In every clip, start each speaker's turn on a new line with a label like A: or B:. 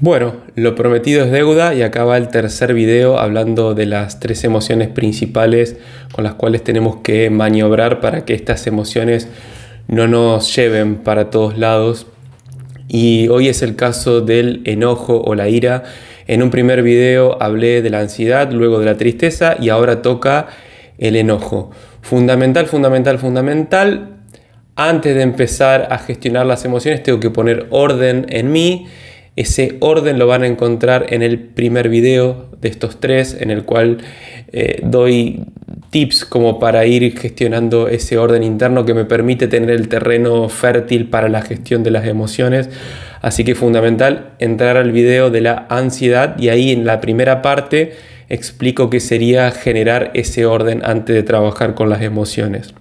A: Bueno, lo prometido es deuda y acá va el tercer video hablando de las tres emociones principales con las cuales tenemos que maniobrar para que estas emociones no nos lleven para todos lados. Y hoy es el caso del enojo o la ira. En un primer video hablé de la ansiedad, luego de la tristeza y ahora toca el enojo. Fundamental. Antes de empezar a gestionar las emociones tengo que poner orden en mí. Ese orden lo van a encontrar en el primer video de estos tres, en el cual doy tips como para ir gestionando ese orden interno que me permite tener el terreno fértil para la gestión de las emociones. Así que es fundamental entrar al video de la ansiedad y ahí en la primera parte explico qué sería generar ese orden antes de trabajar con las emociones.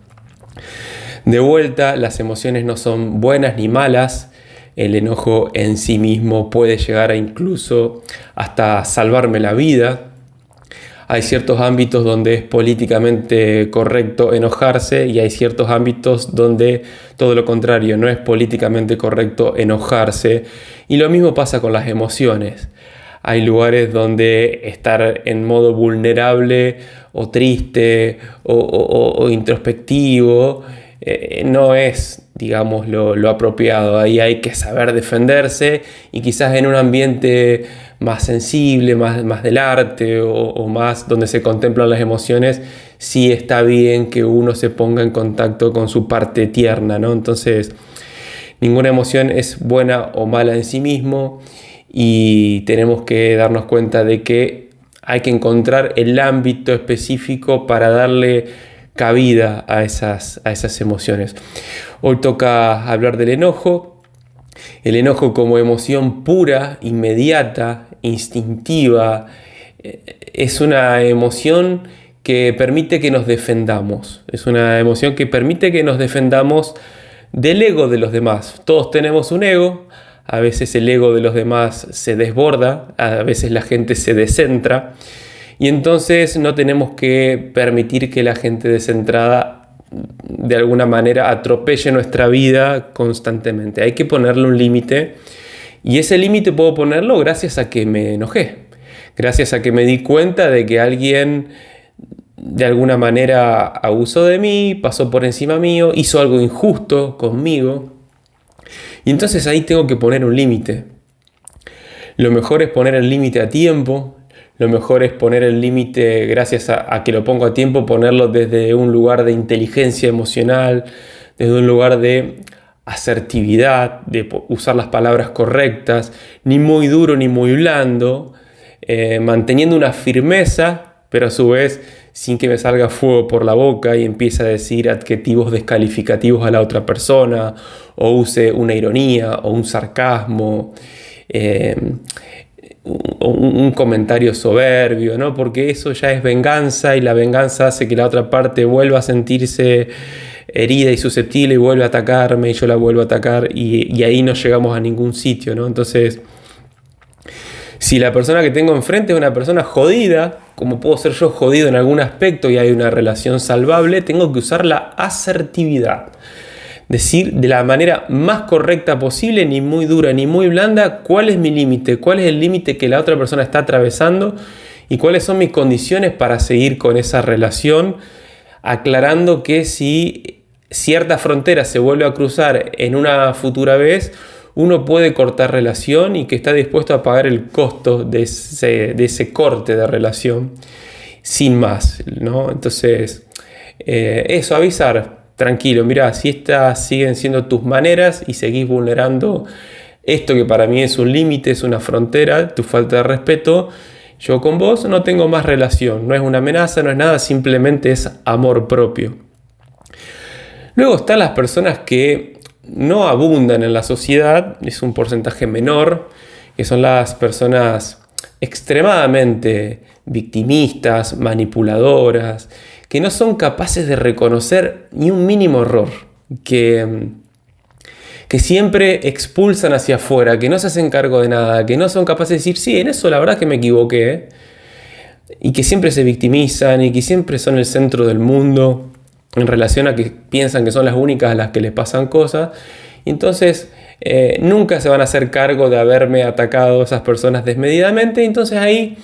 A: De vuelta, las emociones no son buenas ni malas. El enojo en sí mismo puede llegar a incluso hasta salvarme la vida. Hay ciertos ámbitos donde es políticamente correcto enojarse y hay ciertos ámbitos donde todo lo contrario, no es políticamente correcto enojarse. Y lo mismo pasa con las emociones. Hay lugares donde estar en modo vulnerable o triste o introspectivo no es, digamos, lo apropiado. Ahí hay que saber defenderse y quizás en un ambiente más sensible, más del arte o más donde se contemplan las emociones, sí está bien que uno se ponga en contacto con su parte tierna, ¿no? Entonces, ninguna emoción es buena o mala en sí mismo y tenemos que darnos cuenta de que hay que encontrar el ámbito específico para darle cabida a esas emociones. Hoy toca hablar del enojo. El enojo como emoción pura, inmediata, instintiva, es una emoción que permite que nos defendamos. Es una emoción que permite que nos defendamos del ego de los demás. Todos tenemos un ego. A veces el ego de los demás se desborda, a veces la gente se descentra. Y entonces no tenemos que permitir que la gente descentrada de alguna manera atropelle nuestra vida constantemente. Hay que ponerle un límite y ese límite puedo ponerlo gracias a que me enojé. Gracias a que me di cuenta de que alguien de alguna manera abusó de mí, pasó por encima mío, hizo algo injusto conmigo. Y entonces ahí tengo que poner un límite. Lo mejor es poner el límite a tiempo. Lo mejor es poner el límite, gracias a que lo pongo a tiempo, ponerlo desde un lugar de inteligencia emocional, desde un lugar de asertividad, de usar las palabras correctas, ni muy duro ni muy blando, manteniendo una firmeza, pero a su vez sin que me salga fuego por la boca y empiece a decir adjetivos descalificativos a la otra persona, o use una ironía o un sarcasmo, un comentario soberbio, ¿no? Porque eso ya es venganza y la venganza hace que la otra parte vuelva a sentirse herida y susceptible y vuelve a atacarme y yo la vuelvo a atacar y ahí no llegamos a ningún sitio, ¿no? Entonces, si la persona que tengo enfrente es una persona jodida, como puedo ser yo jodido en algún aspecto y hay una relación salvable, tengo que usar la asertividad. Decir de la manera más correcta posible, ni muy dura ni muy blanda, cuál es mi límite, cuál es el límite que la otra persona está atravesando y cuáles son mis condiciones para seguir con esa relación, aclarando que si cierta frontera se vuelve a cruzar en una futura vez, uno puede cortar relación y que está dispuesto a pagar el costo de ese corte de relación sin más, ¿no? Entonces, eso, avisar. Tranquilo, mira, si estas siguen siendo tus maneras y seguís vulnerando esto que para mí es un límite, es una frontera, tu falta de respeto, yo con vos no tengo más relación, no es una amenaza, no es nada, simplemente es amor propio. Luego están las personas que no abundan en la sociedad, es un porcentaje menor, que son las personas extremadamente victimistas, manipuladoras, que no son capaces de reconocer ni un mínimo error, que siempre expulsan hacia afuera, que no se hacen cargo de nada, que no son capaces de decir, sí, en eso la verdad que me equivoqué, y que siempre se victimizan y que siempre son el centro del mundo en relación a que piensan que son las únicas a las que les pasan cosas. Y entonces nunca se van a hacer cargo de haberme atacado esas personas desmedidamente. Entonces ahí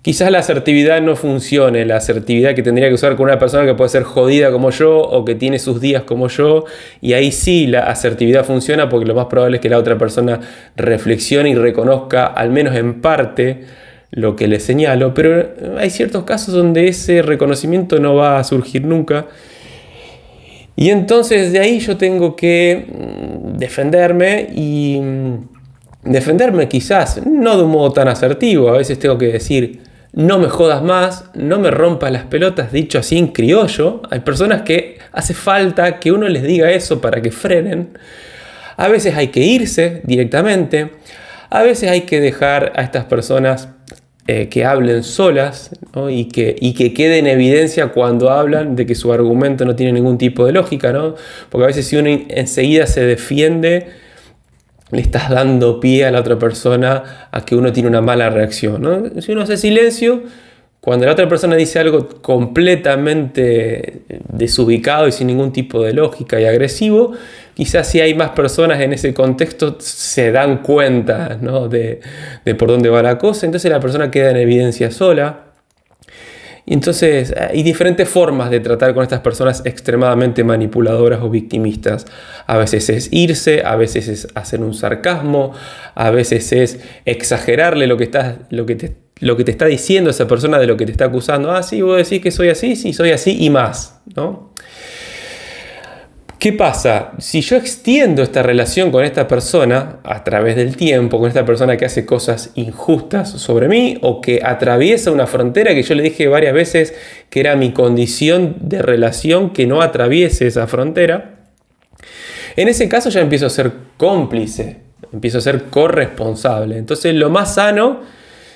A: quizás la asertividad no funcione, la asertividad que tendría que usar con una persona que puede ser jodida como yo o que tiene sus días como yo, y ahí sí la asertividad funciona porque lo más probable es que la otra persona reflexione y reconozca al menos en parte lo que le señalo, pero hay ciertos casos donde ese reconocimiento no va a surgir nunca. Y entonces de ahí yo tengo que defenderme y defenderme quizás no de un modo tan asertivo. A veces tengo que decir, no me jodas más, no me rompas las pelotas, dicho así en criollo. Hay personas que hace falta que uno les diga eso para que frenen. A veces hay que irse directamente. A veces hay que dejar a estas personas que hablen solas, ¿no? y que quede en evidencia cuando hablan de que su argumento no tiene ningún tipo de lógica, ¿no? Porque a veces si uno enseguida se defiende, le estás dando pie a la otra persona a que uno tiene una mala reacción, ¿no? Si uno hace silencio, cuando la otra persona dice algo completamente desubicado y sin ningún tipo de lógica y agresivo, quizás si hay más personas en ese contexto se dan cuenta, ¿no? de por dónde va la cosa. Entonces la persona queda en evidencia sola. Y entonces hay diferentes formas de tratar con estas personas extremadamente manipuladoras o victimistas. A veces es irse, a veces es hacer un sarcasmo, a veces es exagerarle lo que te está diciendo esa persona de lo que te está acusando. Ah, sí, vos decís que soy así, sí, soy así y más, ¿no? ¿Qué pasa? Si yo extiendo esta relación con esta persona a través del tiempo, con esta persona que hace cosas injustas sobre mí o que atraviesa una frontera que yo le dije varias veces que era mi condición de relación que no atraviese esa frontera, en ese caso ya empiezo a ser cómplice, empiezo a ser corresponsable. Entonces lo más sano,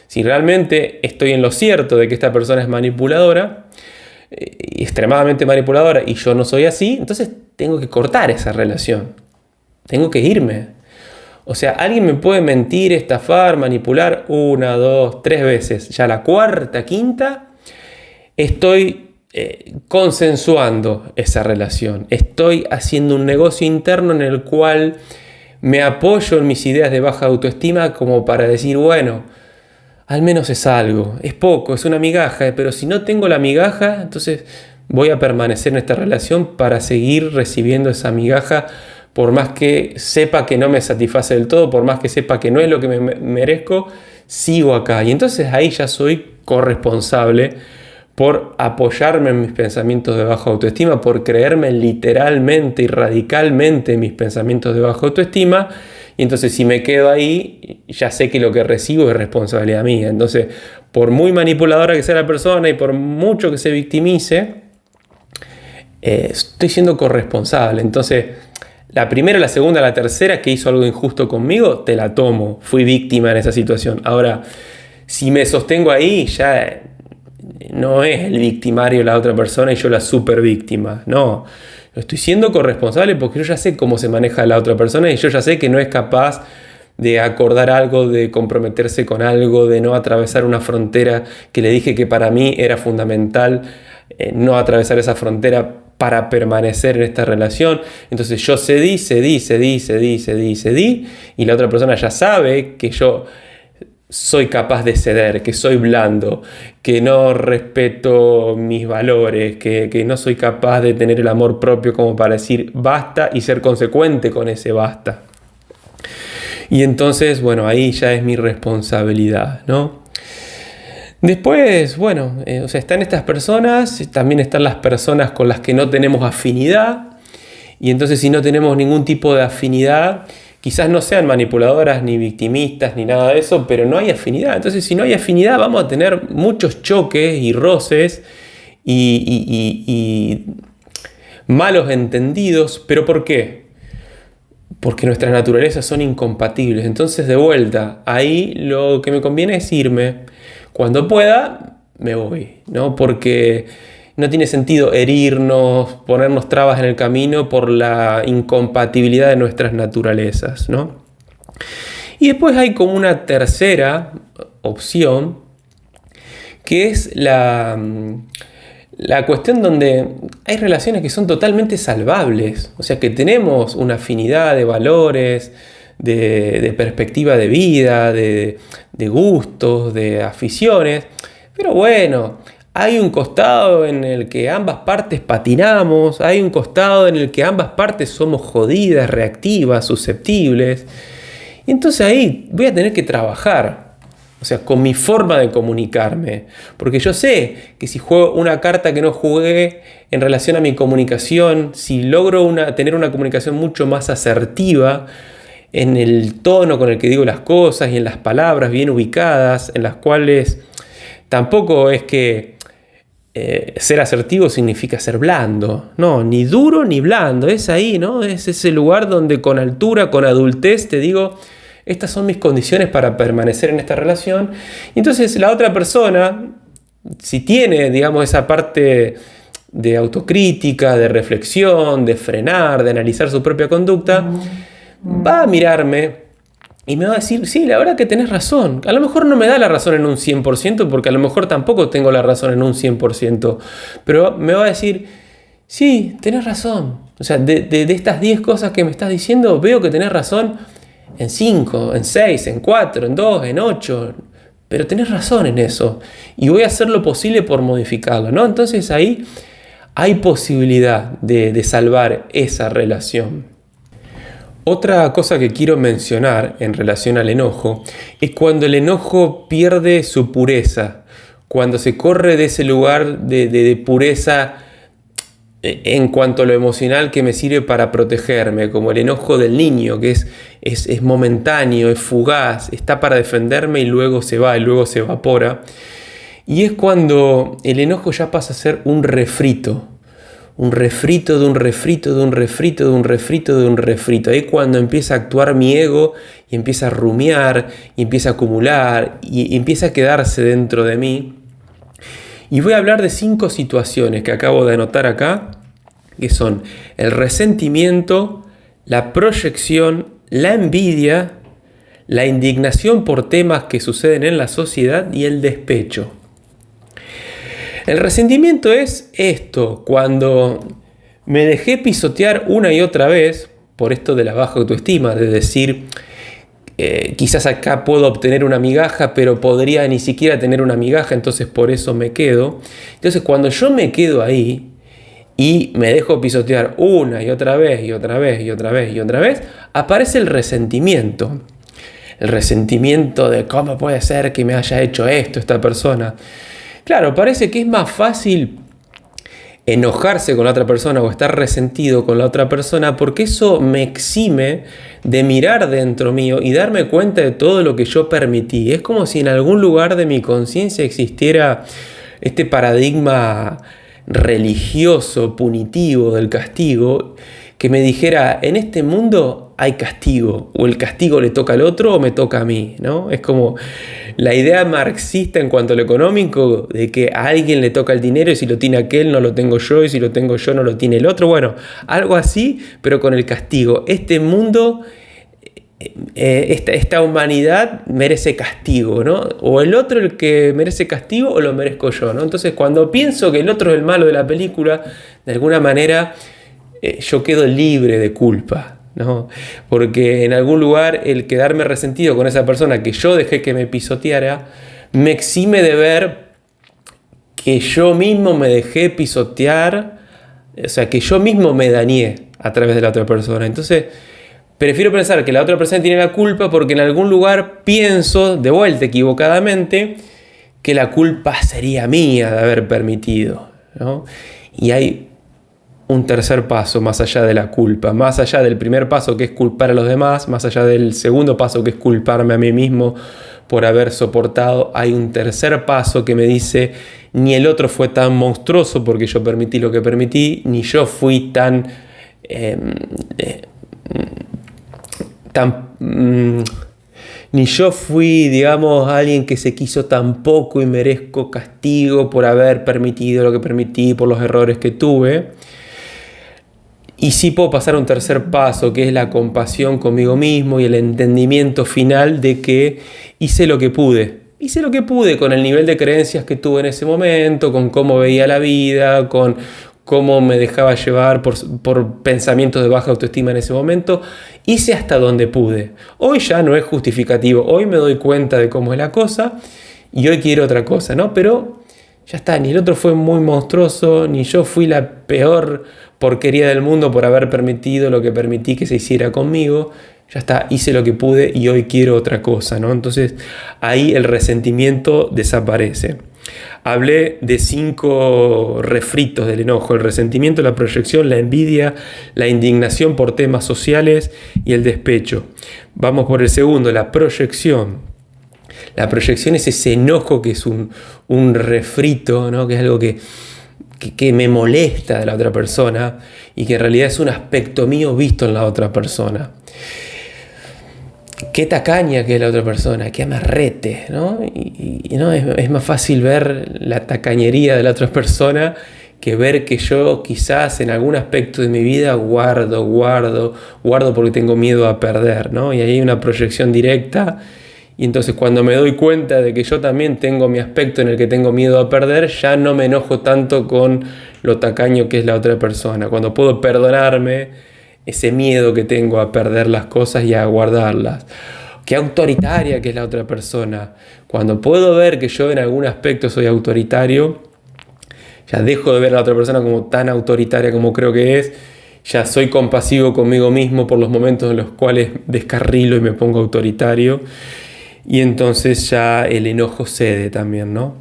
A: si realmente estoy en lo cierto de que esta persona es manipuladora, extremadamente manipuladora y yo no soy así, entonces tengo que cortar esa relación, tengo que irme. O sea, alguien me puede mentir, estafar, manipular 1, 2, 3 veces, ya la cuarta, quinta, estoy consensuando esa relación, estoy haciendo un negocio interno en el cual me apoyo en mis ideas de baja autoestima como para decir, bueno, al menos es algo, es poco, es una migaja, pero si no tengo la migaja, entonces voy a permanecer en esta relación para seguir recibiendo esa migaja, por más que sepa que no me satisface del todo, por más que sepa que no es lo que me merezco, sigo acá. Y entonces ahí ya soy corresponsable por apoyarme en mis pensamientos de baja autoestima, por creerme literalmente y radicalmente en mis pensamientos de baja autoestima. Y entonces si me quedo ahí, ya sé que lo que recibo es responsabilidad mía. Entonces, por muy manipuladora que sea la persona y por mucho que se victimice, estoy siendo corresponsable. Entonces, la primera, la segunda, la tercera que hizo algo injusto conmigo, te la tomo. Fui víctima en esa situación. Ahora, si me sostengo ahí, ya no es el victimario la otra persona y yo la super víctima. No. Estoy siendo corresponsable porque yo ya sé cómo se maneja la otra persona y yo ya sé que no es capaz de acordar algo, de comprometerse con algo, de no atravesar una frontera que le dije que para mí era fundamental no atravesar esa frontera para permanecer en esta relación. Entonces yo cedí y la otra persona ya sabe que yo soy capaz de ceder, que soy blando, que no respeto mis valores, que no soy capaz de tener el amor propio como para decir basta y ser consecuente con ese basta. Y entonces, bueno, ahí ya es mi responsabilidad, ¿no? Después, bueno, o sea, están estas personas, también están las personas con las que no tenemos afinidad. Y entonces si no tenemos ningún tipo de afinidad, quizás no sean manipuladoras, ni victimistas, ni nada de eso, pero no hay afinidad. Entonces, si no hay afinidad, vamos a tener muchos choques y roces y malos entendidos. ¿Pero por qué? Porque nuestras naturalezas son incompatibles. Entonces, de vuelta, ahí lo que me conviene es irme. Cuando pueda, me voy, ¿no? Porque no tiene sentido herirnos, ponernos trabas en el camino por la incompatibilidad de nuestras naturalezas, ¿no? Y después hay como una tercera opción, que es la cuestión donde hay relaciones que son totalmente salvables. O sea, que tenemos una afinidad de valores, de perspectiva de vida, de gustos, de aficiones. Pero bueno, hay un costado en el que ambas partes patinamos, hay un costado en el que ambas partes somos jodidas, reactivas, susceptibles. Y entonces ahí voy a tener que trabajar, o sea, con mi forma de comunicarme. Porque yo sé que si juego una carta que no jugué en relación a mi comunicación, si logro tener una comunicación mucho más asertiva en el tono con el que digo las cosas y en las palabras bien ubicadas, en las cuales tampoco es que ser asertivo significa ser blando. No, ni duro ni blando. Es ahí, ¿no? Es ese lugar donde con altura, con adultez te digo, estas son mis condiciones para permanecer en esta relación. Y entonces la otra persona, si tiene, digamos, esa parte de autocrítica, de reflexión, de frenar, de analizar su propia conducta, va a mirarme y me va a decir, sí, la verdad que tenés razón. A lo mejor no me da la razón en un 100%, porque a lo mejor tampoco tengo la razón en un 100%. Pero me va a decir, sí, tenés razón. O sea, de estas 10 cosas que me estás diciendo, veo que tenés razón en 5, en 6, en 4, en 2, en 8. Pero tenés razón en eso. Y voy a hacer lo posible por modificarlo, ¿no? Entonces ahí hay posibilidad de salvar esa relación. Otra cosa que quiero mencionar en relación al enojo es cuando el enojo pierde su pureza, cuando se corre de ese lugar de pureza en cuanto a lo emocional que me sirve para protegerme, como el enojo del niño, que es momentáneo, es fugaz, está para defenderme y luego se va y luego se evapora. Y es cuando el enojo ya pasa a ser un refrito. Un refrito de un refrito de un refrito de un refrito de un refrito. Ahí cuando empieza a actuar mi ego y empieza a rumiar y empieza a acumular y empieza a quedarse dentro de mí. Y voy a hablar de 5 situaciones que acabo de anotar acá, que son el resentimiento, la proyección, la envidia, la indignación por temas que suceden en la sociedad y el despecho. El resentimiento es esto, cuando me dejé pisotear una y otra vez por esto de la baja autoestima, de decir, quizás acá puedo obtener una migaja, pero podría ni siquiera tener una migaja, entonces por eso me quedo. Entonces cuando yo me quedo ahí y me dejo pisotear una y otra vez y otra vez y otra vez y otra vez, aparece el resentimiento. El resentimiento de cómo puede ser que me haya hecho esto esta persona. Claro, parece que es más fácil enojarse con la otra persona o estar resentido con la otra persona porque eso me exime de mirar dentro mío y darme cuenta de todo lo que yo permití. Es como si en algún lugar de mi conciencia existiera este paradigma religioso, punitivo del castigo, que me dijera, en este mundo hay castigo, o el castigo le toca al otro o me toca a mí, ¿no? Es como la idea marxista en cuanto a lo económico, de que a alguien le toca el dinero y si lo tiene aquel no lo tengo yo y si lo tengo yo no lo tiene el otro. Bueno, algo así, pero con el castigo. Este mundo, esta humanidad merece castigo, ¿no? O el otro el que merece castigo o lo merezco yo, ¿no? Entonces cuando pienso que el otro es el malo de la película, de alguna manera yo quedo libre de culpa, ¿no? Porque en algún lugar el quedarme resentido con esa persona que yo dejé que me pisoteara me exime de ver que yo mismo me dejé pisotear, o sea, que yo mismo me dañé a través de la otra persona. Entonces prefiero pensar que la otra persona tiene la culpa porque en algún lugar pienso, de vuelta equivocadamente, que la culpa sería mía de haber permitido, ¿no? Y hay un tercer paso más allá de la culpa, más allá del primer paso que es culpar a los demás, más allá del segundo paso que es culparme a mí mismo por haber soportado, hay un tercer paso que me dice, ni el otro fue tan monstruoso porque yo permití lo que permití, ni yo fui ni yo fui, digamos, alguien que se quiso tan poco y merezco castigo por haber permitido lo que permití, por los errores que tuve. Y sí puedo pasar a un tercer paso, que es la compasión conmigo mismo y el entendimiento final de que hice lo que pude. Hice lo que pude con el nivel de creencias que tuve en ese momento, con cómo veía la vida, con cómo me dejaba llevar por pensamientos de baja autoestima en ese momento. Hice hasta donde pude. Hoy ya no es justificativo. Hoy me doy cuenta de cómo es la cosa y hoy quiero otra cosa, ¿no? Pero ya está, ni el otro fue muy monstruoso, ni yo fui la peor porquería del mundo por haber permitido lo que permití que se hiciera conmigo. Ya está, hice lo que pude y hoy quiero otra cosa, ¿no? Entonces ahí el resentimiento desaparece. Hablé de 5 refritos del enojo: el resentimiento, la proyección, la envidia, la indignación por temas sociales y el despecho. Vamos por el segundo, la proyección. La proyección es ese enojo que es un refrito, ¿no? Que es algo que me molesta de la otra persona y que en realidad es un aspecto mío visto en la otra persona. Qué tacaña que es la otra persona, qué amarrete, ¿no? Y no, es más fácil ver la tacañería de la otra persona que ver que yo quizás en algún aspecto de mi vida guardo porque tengo miedo a perder, ¿no? Y ahí hay una proyección directa. Y entonces cuando me doy cuenta de que yo también tengo mi aspecto en el que tengo miedo a perder, ya no me enojo tanto con lo tacaño que es la otra persona. Cuando puedo perdonarme ese miedo que tengo a perder las cosas y a guardarlas. Qué autoritaria que es la otra persona. Cuando puedo ver que yo en algún aspecto soy autoritario, ya dejo de ver a la otra persona como tan autoritaria como creo que es. Ya soy compasivo conmigo mismo por los momentos en los cuales descarrilo y me pongo autoritario. Y entonces ya el enojo cede también, ¿no?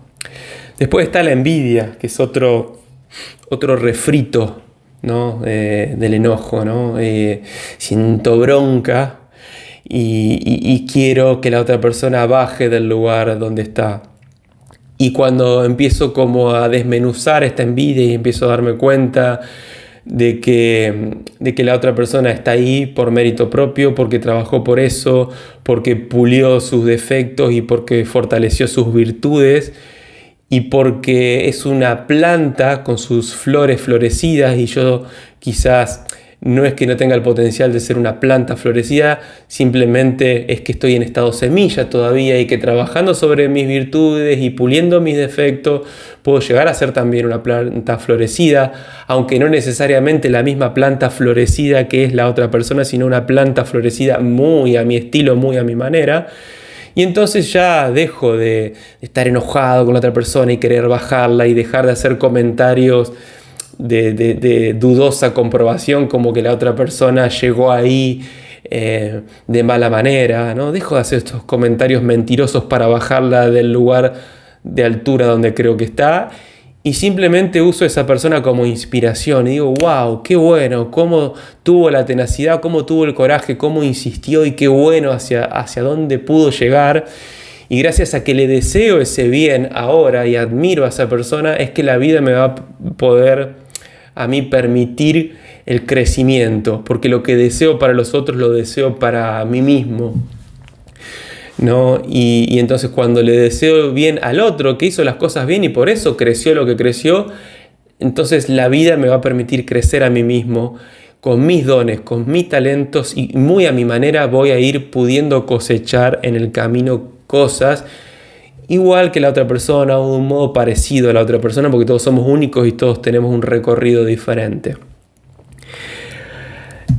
A: Después está la envidia, que es otro refrito, ¿no? Del enojo, ¿no? Siento bronca y quiero que la otra persona baje del lugar donde está. Y cuando empiezo como a desmenuzar esta envidia y empiezo a darme cuenta de que la otra persona está ahí por mérito propio, porque trabajó por eso, porque pulió sus defectos y porque fortaleció sus virtudes, y porque es una planta con sus flores florecidas y yo quizás no es que no tenga el potencial de ser una planta florecida, simplemente es que estoy en estado semilla todavía y que trabajando sobre mis virtudes y puliendo mis defectos puedo llegar a ser también una planta florecida, aunque no necesariamente la misma planta florecida que es la otra persona, sino una planta florecida muy a mi estilo, muy a mi manera. Y entonces ya dejo de estar enojado con la otra persona y querer bajarla y dejar de hacer comentarios de dudosa comprobación, como que la otra persona llegó ahí de mala manera, ¿no? Dejo de hacer estos comentarios mentirosos para bajarla del lugar de altura donde creo que está y simplemente uso a esa persona como inspiración y digo, wow, qué bueno, cómo tuvo la tenacidad, cómo tuvo el coraje, cómo insistió y qué bueno hacia dónde pudo llegar. Y gracias a que le deseo ese bien ahora y admiro a esa persona, es que la vida me va a poder a mí permitir el crecimiento, porque lo que deseo para los otros lo deseo para mí mismo, ¿no? Y entonces cuando le deseo bien al otro, que hizo las cosas bien y por eso creció lo que creció, entonces la vida me va a permitir crecer a mí mismo, con mis dones, con mis talentos y muy a mi manera voy a ir pudiendo cosechar en el camino cosas igual que la otra persona o de un modo parecido a la otra persona, porque todos somos únicos y todos tenemos un recorrido diferente.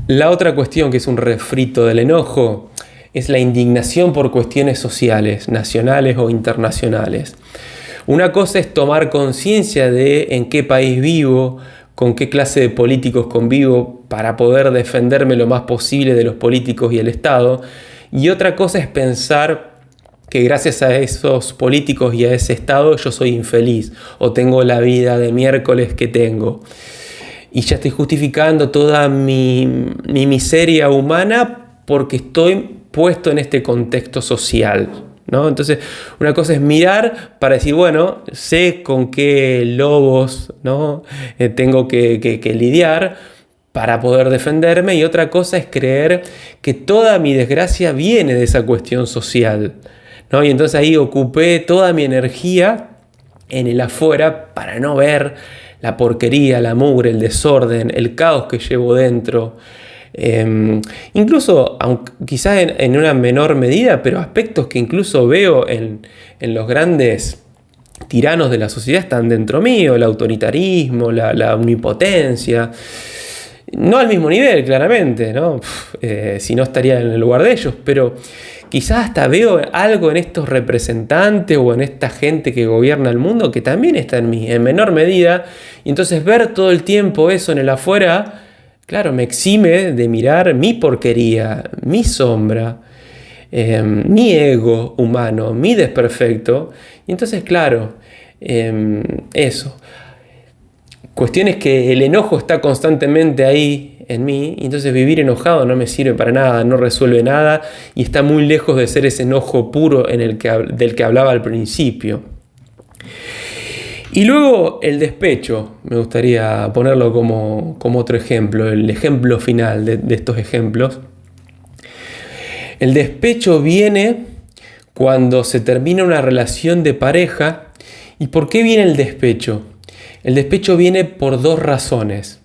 A: La otra cuestión que es un refrito del enojo es la indignación por cuestiones sociales, nacionales o internacionales. Una cosa es tomar conciencia de en qué país vivo, con qué clase de políticos convivo para poder defenderme lo más posible de los políticos y el Estado. Y otra cosa es pensar que gracias a esos políticos y a ese Estado yo soy infeliz o tengo la vida de miércoles que tengo. Y ya estoy justificando toda mi miseria humana porque estoy puesto en este contexto social, ¿no? Entonces, una cosa es mirar para decir, bueno, sé con qué lobos, ¿no? Tengo que lidiar para poder defenderme, y otra cosa es creer que toda mi desgracia viene de esa cuestión social, ¿no? Y entonces ahí ocupé toda mi energía en el afuera para no ver la porquería, la mugre, el desorden, el caos que llevo dentro. Incluso, aunque, quizás en una menor medida, pero aspectos que incluso veo en los grandes tiranos de la sociedad están dentro mío, el autoritarismo, la omnipotencia. No al mismo nivel, claramente, ¿no? Si no estaría en el lugar de ellos, pero quizás hasta veo algo en estos representantes o en esta gente que gobierna el mundo que también está en mí, en menor medida. Y entonces ver todo el tiempo eso en el afuera, claro, me exime de mirar mi porquería, mi sombra, mi ego humano, mi desperfecto. Y entonces, claro, eso. Cuestión es que el enojo está constantemente ahí en mí, y entonces vivir enojado no me sirve para nada, no resuelve nada y está muy lejos de ser ese enojo puro del que hablaba al principio. Y luego el despecho, me gustaría ponerlo como otro ejemplo, el ejemplo final de estos ejemplos. El despecho viene cuando se termina una relación de pareja. ¿Y por qué viene el despecho? El despecho viene por dos razones.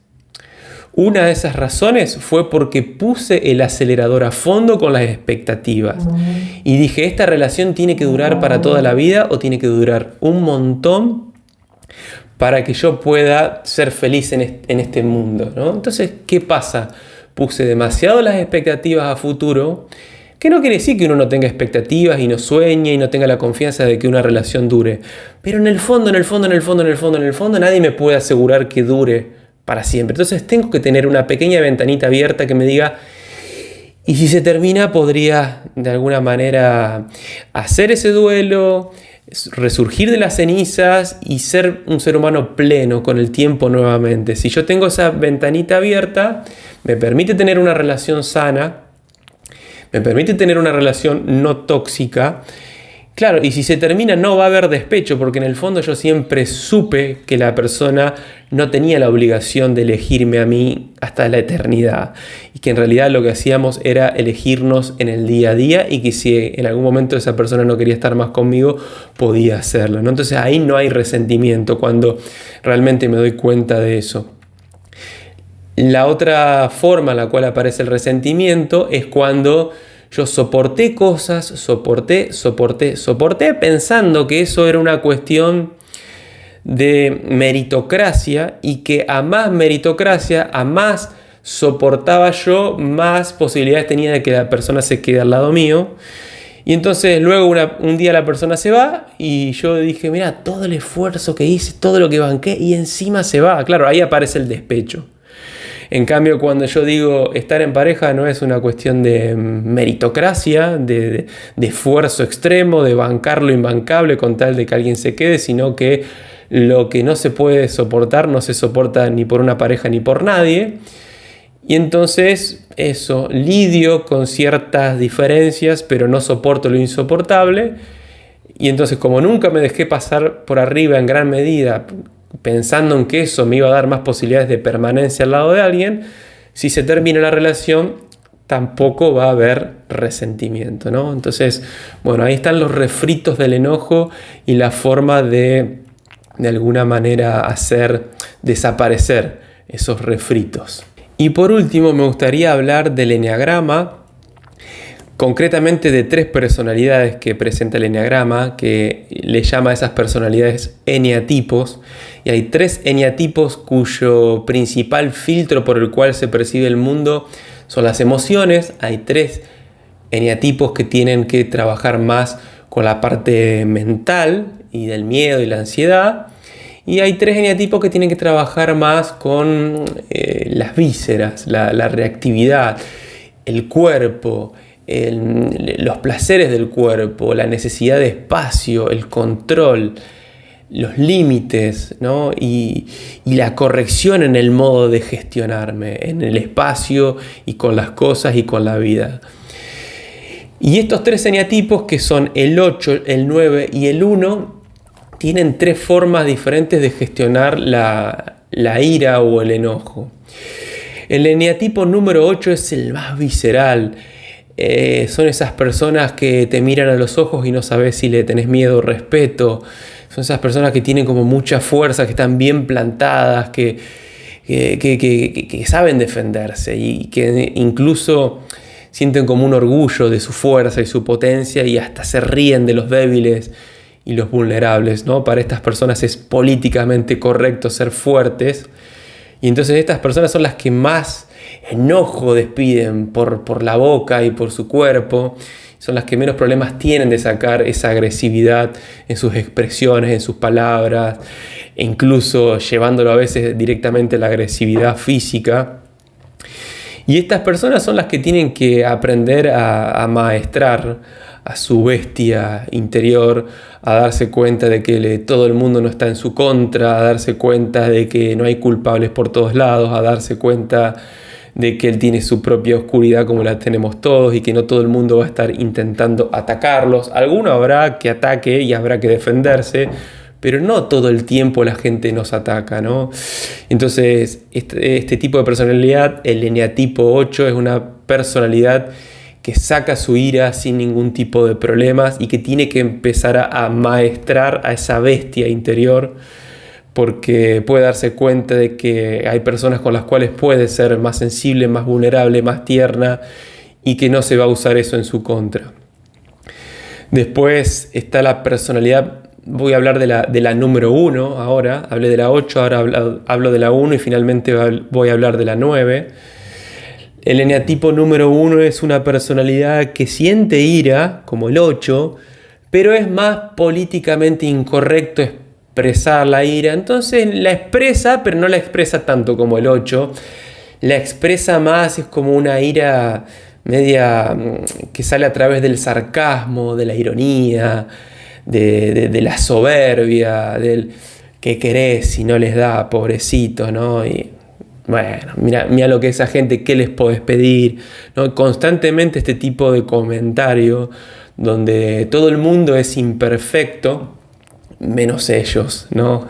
A: Una de esas razones fue porque puse el acelerador a fondo con las expectativas. Y dije, esta relación tiene que durar para toda la vida o tiene que durar un montón para que yo pueda ser feliz en este mundo, ¿no? Entonces, ¿qué pasa? Puse demasiado las expectativas a futuro, que no quiere decir que uno no tenga expectativas y no sueñe y no tenga la confianza de que una relación dure. Pero en el fondo, nadie me puede asegurar que dure para siempre. Entonces tengo que tener una pequeña ventanita abierta que me diga, y si se termina, podría de alguna manera hacer ese duelo, resurgir de las cenizas y ser un ser humano pleno con el tiempo nuevamente. Si yo tengo esa ventanita abierta, me permite tener una relación sana, me permite tener una relación no tóxica. Claro, y si se termina no va a haber despecho, porque en el fondo yo siempre supe que la persona no tenía la obligación de elegirme a mí hasta la eternidad. Y que en realidad lo que hacíamos era elegirnos en el día a día y que si en algún momento esa persona no quería estar más conmigo, podía hacerlo, ¿no? Entonces ahí no hay resentimiento cuando realmente me doy cuenta de eso. La otra forma en la cual aparece el resentimiento es cuando yo soporté cosas, soporté, pensando que eso era una cuestión de meritocracia y que a más meritocracia, a más soportaba yo, más posibilidades tenía de que la persona se quede al lado mío. Y entonces luego un día la persona se va y yo dije, mira, todo el esfuerzo que hice, todo lo que banqué y encima se va. Claro, ahí aparece el despecho. En cambio, cuando yo digo estar en pareja no es una cuestión de meritocracia, de esfuerzo extremo, de bancar lo imbancable con tal de que alguien se quede, sino que lo que no se puede soportar no se soporta ni por una pareja ni por nadie. Y entonces eso, lidio con ciertas diferencias, pero no soporto lo insoportable. Y entonces como nunca me dejé pasar por arriba en gran medida, pensando en que eso me iba a dar más posibilidades de permanencia al lado de alguien, si se termina la relación tampoco va a haber resentimiento, ¿no? Entonces, bueno, ahí están los refritos del enojo y la forma de alguna manera hacer desaparecer esos refritos. Y por último me gustaría hablar del eneagrama, concretamente de 3 personalidades que presenta el eneagrama, que le llama a esas personalidades eneatipos. Y hay 3 eneatipos cuyo principal filtro por el cual se percibe el mundo son las emociones. Hay 3 eneatipos que tienen que trabajar más con la parte mental y del miedo y la ansiedad. Y hay 3 eneatipos que tienen que trabajar más con las vísceras, la reactividad, el cuerpo, los placeres del cuerpo, la necesidad de espacio, el control, los límites, ¿no? y la corrección en el modo de gestionarme, en el espacio y con las cosas y con la vida. Y estos 3 eneatipos, que son el 8, el 9 y el 1, tienen 3 formas diferentes de gestionar la ira o el enojo. El eneatipo número 8 es el más visceral. Son esas personas que te miran a los ojos y no sabes si le tenés miedo o respeto. Son esas personas que tienen como mucha fuerza, que están bien plantadas, que saben defenderse y que incluso sienten como un orgullo de su fuerza y su potencia y hasta se ríen de los débiles. y los vulnerables, ¿no? Para estas personas es políticamente correcto ser fuertes. Y entonces estas personas son las que más enojo despiden por la boca y por su cuerpo. Son las que menos problemas tienen de sacar esa agresividad en sus expresiones, en sus palabras, e incluso llevándolo a veces directamente a la agresividad física. Y estas personas son las que tienen que aprender a maestrar a su bestia interior, a darse cuenta de que todo el mundo no está en su contra, a darse cuenta de que no hay culpables por todos lados, a darse cuenta de que él tiene su propia oscuridad como la tenemos todos y que no todo el mundo va a estar intentando atacarlos. Alguno habrá que ataque y habrá que defenderse, pero no todo el tiempo la gente nos ataca, ¿no? Entonces, este tipo de personalidad, el eneatipo 8, es una personalidad que saca su ira sin ningún tipo de problemas y que tiene que empezar a maestrar a esa bestia interior, porque puede darse cuenta de que hay personas con las cuales puede ser más sensible, más vulnerable, más tierna, y que no se va a usar eso en su contra. Después está la personalidad. Voy a hablar de la número 1 ahora. Hablé de la 8, ahora hablo de la 1 y finalmente voy a hablar de la 9. El eneatipo número 1 es una personalidad que siente ira, como el 8, pero es más políticamente incorrecto expresar la ira. Entonces la expresa, pero no la expresa tanto como el 8. La expresa más, es como una ira media que sale a través del sarcasmo, de la ironía, de la soberbia, del ¿qué querés si no les da, pobrecito, ¿no? Y bueno, mira lo que esa gente, ¿qué les podés pedir? ¿No? Constantemente este tipo de comentario donde todo el mundo es imperfecto, menos ellos, ¿no?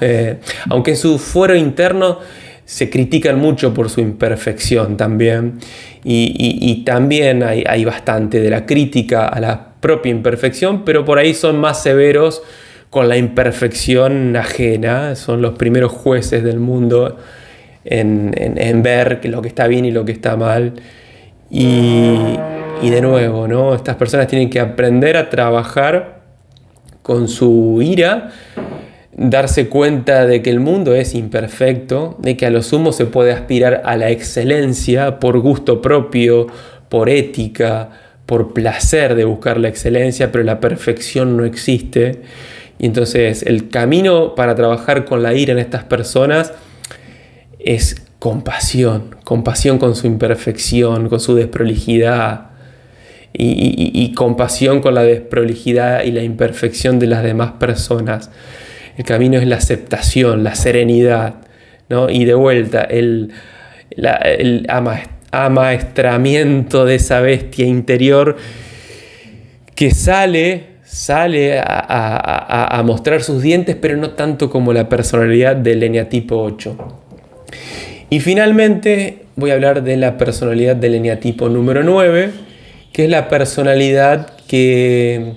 A: Aunque en su fuero interno se critican mucho por su imperfección también. Y también hay bastante de la crítica a la propia imperfección, pero por ahí son más severos con la imperfección ajena. Son los primeros jueces del mundo en ver lo que está bien y lo que está mal. Y de nuevo, ¿no? Estas personas tienen que aprender a trabajar con su ira, darse cuenta de que el mundo es imperfecto, de que a lo sumo se puede aspirar a la excelencia por gusto propio, por ética, por placer de buscar la excelencia, pero la perfección no existe. Y entonces el camino para trabajar con la ira en estas personas es compasión con su imperfección, con su desprolijidad, y compasión con la desprolijidad y la imperfección de las demás personas. El camino es la aceptación, la serenidad, ¿no? Y de vuelta, el amaestramiento de esa bestia interior que sale a mostrar sus dientes, pero no tanto como la personalidad del eneatipo 8. Y finalmente voy a hablar de la personalidad del eneatipo número 9, que es la personalidad que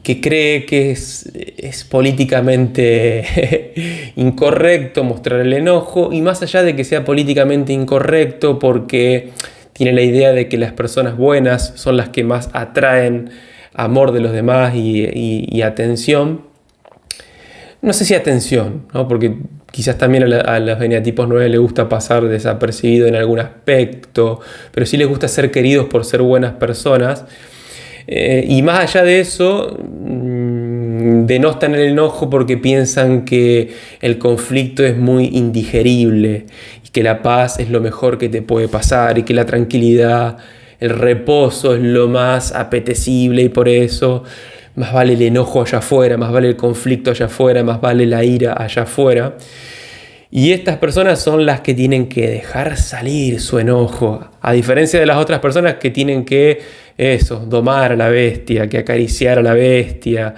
A: cree que es políticamente incorrecto mostrar el enojo, y más allá de que sea políticamente incorrecto, porque tiene la idea de que las personas buenas son las que más atraen amor de los demás y atención. No sé si atención, ¿no? Porque quizás también a los eneatipos 9 les gusta pasar desapercibido en algún aspecto, pero sí les gusta ser queridos por ser buenas personas. Y más allá de eso, denostan el enojo porque piensan que el conflicto es muy indigerible y que la paz es lo mejor que te puede pasar y que la tranquilidad, el reposo es lo más apetecible, y por eso más vale el enojo allá afuera, más vale el conflicto allá afuera, más vale la ira allá afuera. Y estas personas son las que tienen que dejar salir su enojo, a diferencia de las otras personas que tienen que domar a la bestia, que acariciar a la bestia,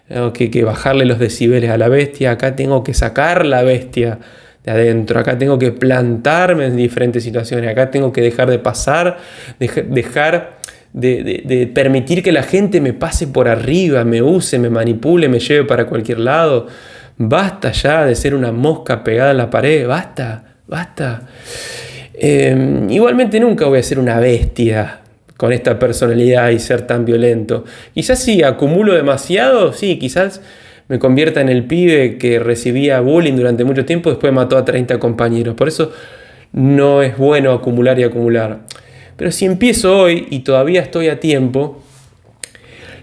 A: ¿no? que bajarle los decibeles a la bestia. Acá tengo que sacar la bestia de adentro, acá tengo que plantarme en diferentes situaciones, acá tengo que dejar de pasar, dejar de permitir que la gente me pase por arriba, me use, me manipule, me lleve para cualquier lado. Basta ya de ser una mosca pegada en la pared, basta. Igualmente nunca voy a ser una bestia con esta personalidad y ser tan violento. Quizás si acumulo demasiado, sí, quizás me convierta en el pibe que recibía bullying durante mucho tiempo, después mató a 30 compañeros. Por eso no es bueno acumular y acumular. Pero si empiezo hoy y todavía estoy a tiempo,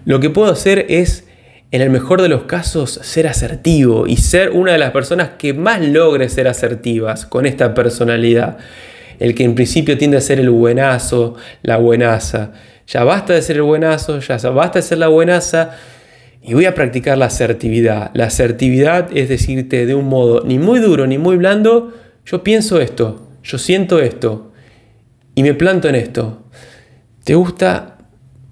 A: lo que puedo hacer es, en el mejor de los casos, ser asertivo y ser una de las personas que más logre ser asertivas con esta personalidad. El que en principio tiende a ser el buenazo, la buenaza. Ya basta de ser el buenazo, ya basta de ser la buenaza y voy a practicar la asertividad. La asertividad es decirte de un modo ni muy duro ni muy blando, yo pienso esto, yo siento esto y me planto en esto. ¿Te gusta?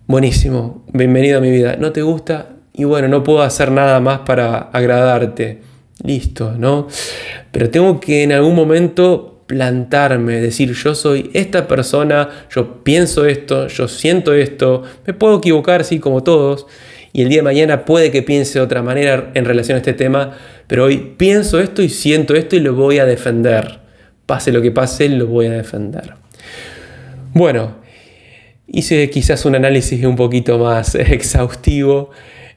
A: Buenísimo, bienvenido a mi vida. ¿No te gusta? Y bueno, no puedo hacer nada más para agradarte. Listo, ¿no? Pero tengo que en algún momento plantarme, decir yo soy esta persona, yo pienso esto, yo siento esto, me puedo equivocar, sí, como todos, y el día de mañana puede que piense de otra manera en relación a este tema, pero hoy pienso esto y siento esto y lo voy a defender. Pase lo que pase, lo voy a defender. Bueno, hice quizás un análisis un poquito más exhaustivo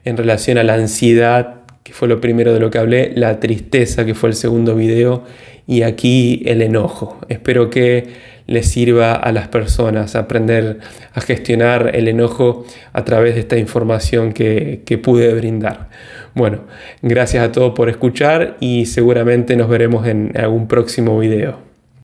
A: en relación a la ansiedad, que fue lo primero de lo que hablé, la tristeza, que fue el segundo video, y aquí el enojo. Espero que les sirva a las personas aprender a gestionar el enojo a través de esta información que pude brindar. Bueno, gracias a todos por escuchar y seguramente nos veremos en algún próximo video.